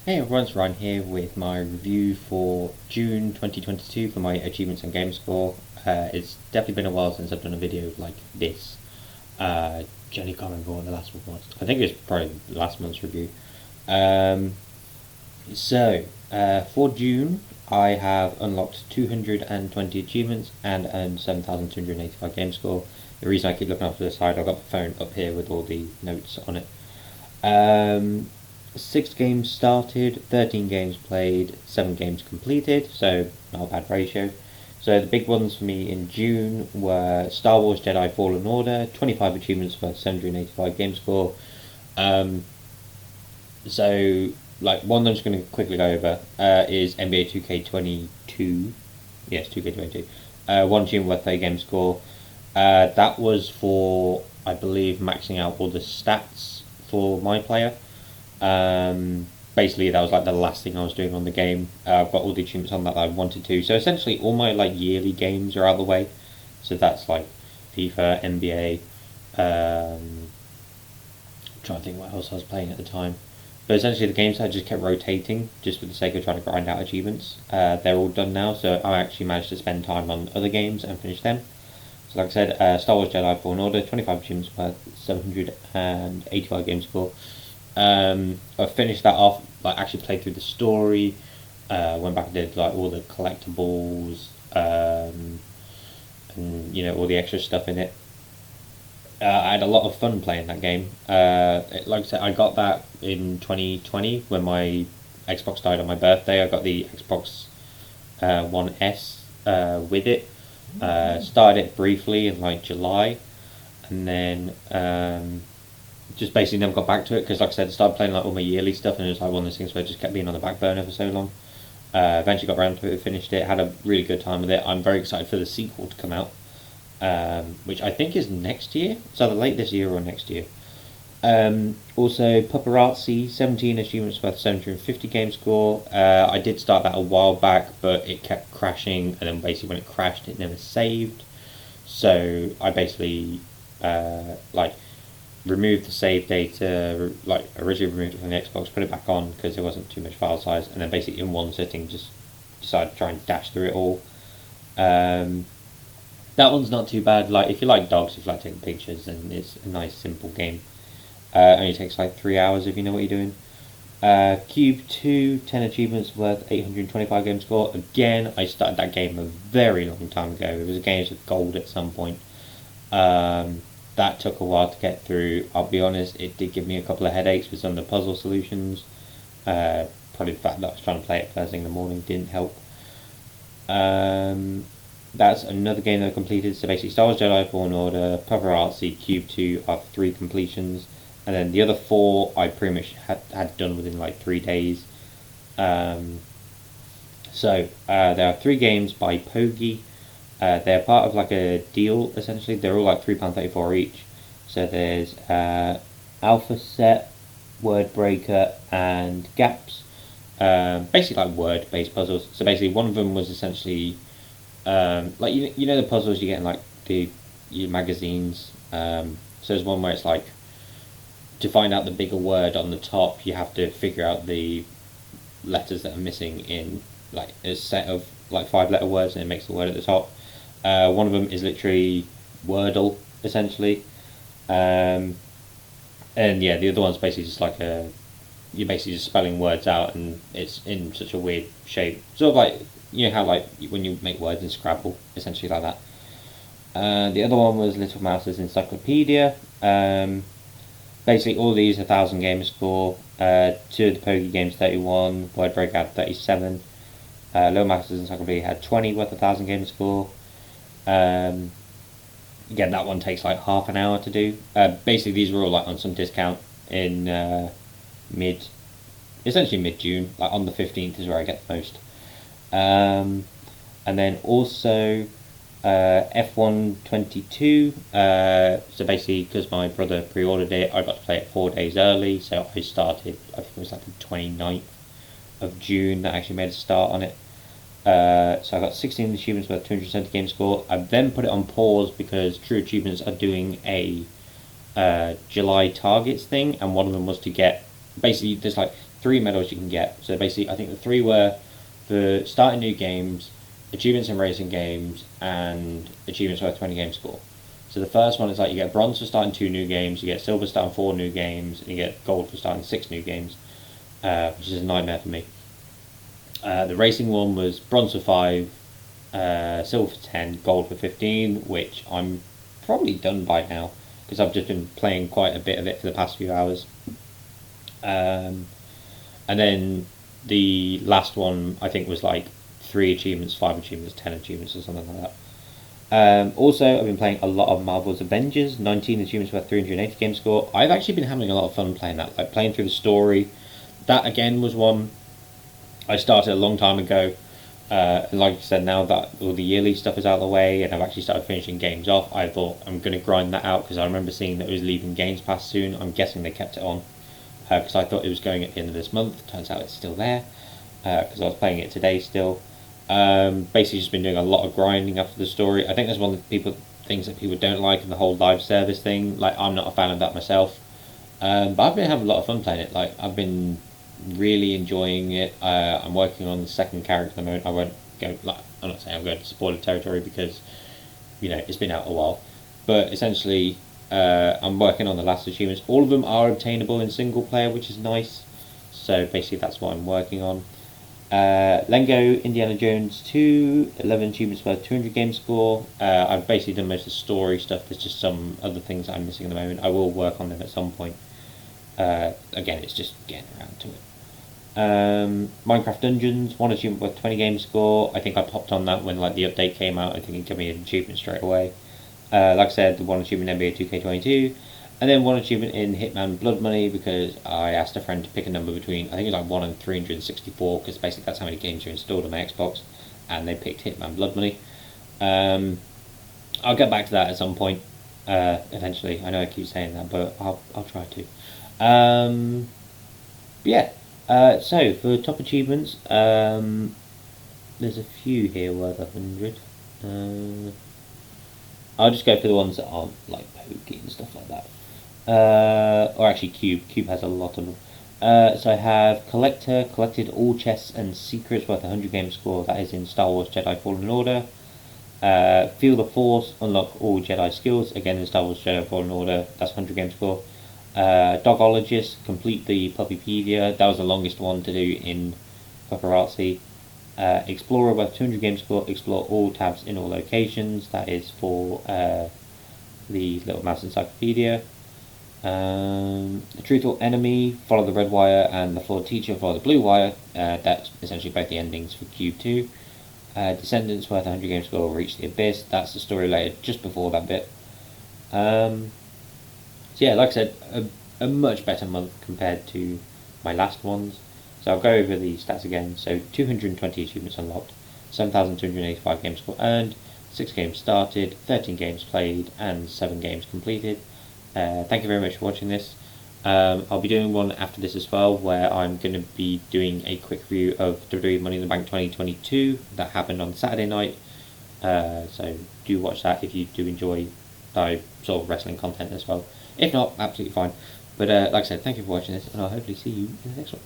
Hey everyone, it's Ryan here with my review for June 2022 for my achievements and game score. It's definitely been a while since I've done a video like this. Jenny can't remember what the last one was. I think it was probably last month's review. Um, for June, I have unlocked 220 achievements and earned 7,285 game score. The reason I keep looking up to the side, I've got the phone up here with all the notes on it. 6 games started, 13 games played, 7 games completed, so not a bad ratio. So the big ones for me in June were Star Wars Jedi Fallen Order, 25 achievements for 785 game score. Um, one I'm just going to quickly go over is NBA 2K22. Yes, 2K22. 1 achievement worth 30 game score. That was for, I believe, maxing out all the stats for my player. Basically that was like the last thing I was doing on the game. I've got all the achievements on that I wanted to. So essentially all my like yearly games are out of the way. So that's like FIFA, NBA, I'm trying to think what else I was playing at the time. But essentially the games I just kept rotating just for the sake of trying to grind out achievements. They're all done now, so I actually managed to spend time on other games and finish them. So like I said, Star Wars Jedi Fallen Order, 25 achievements per 785 game score. I finished that off, like actually played through the story, went back and did like all the collectibles, and all the extra stuff in it. I had a lot of fun playing that game. Like I said, I got that in 2020 when my Xbox died on my birthday. I got the Xbox One S with it. Started it briefly in like July, and then just basically never got back to it because, like I said, I started playing like all my yearly stuff, and it was like one of those things where it just kept being on the back burner for so long. Eventually got around to it, finished it, had a really good time with it. I'm very excited for the sequel to come out, which I think is next year. It's either late this year or next year. Also, Paparazzi, 17 achievements worth 750 game score. I did start that a while back, but it kept crashing, and then basically when it crashed, it never saved. So I basically removed the save data, like originally removed it from the Xbox, put it back on because there wasn't too much file size, and then basically in one sitting just decided to try and dash through it all. That one's not too bad. Like if you like dogs, if you like taking pictures, then it's a nice simple game. Only takes like 3 hours if you know what you're doing. Cube 2, 10 achievements worth 825 game score. Again, I started that game a very long time ago. It was a game with gold at some point. That took a while to get through. I'll be honest, it did give me a couple of headaches with some of the puzzle solutions. Probably the fact that I was trying to play it first thing in the morning didn't help. That's another game that I completed. So basically Star Wars Jedi Fallen Order, Paparazzi, Cube 2 are 3 completions. And then the other 4 I pretty much had done within like 3 days. There are 3 games by Pogi. They're part of like a deal, essentially. They're all like £3.34 each. So there's Alpha Set, Word Breaker, and Gaps. Basically like word-based puzzles. So basically one of them was essentially like you know the puzzles you get in like your magazines. So there's one where it's like to find out the bigger word on the top, you have to figure out the letters that are missing in like a set of like 5-letter words, and it makes the word at the top. One of them is literally Wordle, essentially. And yeah, the other one's basically just like you're basically just spelling words out, and it's in such a weird shape. Sort of like, you know how like when you make words in Scrabble, essentially like that. The other one was Little Mouse's Encyclopedia. Basically all these 1,000 game score. 2 of the Pogi games 31, Word Breakout 37. Little Mouse's Encyclopedia had 20 worth 1,000 game score. Again, that one takes like half an hour to do. Basically these were all like on some discount in essentially mid-June, like on the 15th is where I get the most. And then also F122, so basically because my brother pre-ordered it, I got to play it 4 days early, so I started, I think it was like the 29th of June that I actually made a start on it. So I got 16 achievements worth 270 game score. I then put it on pause because True Achievements are doing a July targets thing, and one of them was to get, basically there's like three medals you can get. So basically, I think the three were for starting new games, achievements in racing games, and achievements worth 20 game score. So the first one is like you get bronze for starting 2 new games, you get silver for starting 4 new games, and you get gold for starting 6 new games, which is a nightmare for me. The racing one was bronze for 5, silver for 10, gold for 15, which I'm probably done by now because I've just been playing quite a bit of it for the past few hours. And then the last one I think was like 3 achievements, 5 achievements, 10 achievements, or something like that. Also, I've been playing a lot of Marvel's Avengers, 19 achievements worth 380 game score. I've actually been having a lot of fun playing that, like playing through the story. That again was one I started a long time ago. And like I said, now that all the yearly stuff is out of the way and I've actually started finishing games off, I thought I'm going to grind that out because I remember seeing that it was leaving Games Pass soon. I'm guessing they kept it on because I thought it was going at the end of this month. Turns out it's still there because I was playing it today still. Basically just been doing a lot of grinding after the story. I think that's one of the things that people don't like in the whole live service thing. Like, I'm not a fan of that myself. But I've been having a lot of fun playing it. Like, I've been really enjoying it. I'm working on the second character at the moment. I won't go, like, I'm not saying I'm going to spoiler territory because, it's been out a while. But essentially, I'm working on the last achievements. All of them are obtainable in single player, which is nice. So basically that's what I'm working on. Lego Indiana Jones 2, 11 achievements worth 200 game score. I've basically done most of the story stuff. There's just some other things that I'm missing at the moment. I will work on them at some point. Again, it's just getting around to it. Minecraft Dungeons, 1 achievement worth 20 game score. I think I popped on that when like the update came out. I think it gave me an achievement straight away. Like I said, the 1 achievement NBA 2K22. And then 1 achievement in Hitman Blood Money because I asked a friend to pick a number between, I think it was like 1 and 364 because basically that's how many games are installed on my Xbox, and they picked Hitman Blood Money. I'll get back to that at some point eventually. I know I keep saying that, but I'll try to. Yeah. So for top achievements, there's a few here worth 100. I'll just go for the ones that aren't like pokey and stuff like that. Or actually Cube. Cube has a lot of them. So I have Collector, collected all chests and secrets worth 100 game score. That is in Star Wars Jedi Fallen Order. Feel the Force, unlock all Jedi skills. Again in Star Wars Jedi Fallen Order. That's 100 game score. Dogologist, complete the Puppypedia. That was the longest one to do in Paparazzi. Explorer worth 200 game score. Explore all tabs in all locations. That is for the Little Mouse Encyclopedia. The Truthful Enemy, follow the red wire, and the Flawed Teacher, follow the blue wire. That's essentially both the endings for Cube 2. Descendants worth 100 game score, Reach the Abyss. That's the story later, just before that bit. So yeah, like I said, a much better month compared to my last ones. So I'll go over the stats again. So 220 achievements unlocked, 7,285 game score earned, 6 games started, 13 games played, and 7 games completed. Thank you very much for watching this. I'll be doing one after this as well, where I'm going to be doing a quick review of WWE Money in the Bank 2022 that happened on Saturday night. So do watch that if you do enjoy sort of wrestling content as well. If not, absolutely fine. But like I said, thank you for watching this, and I'll hopefully see you in the next one.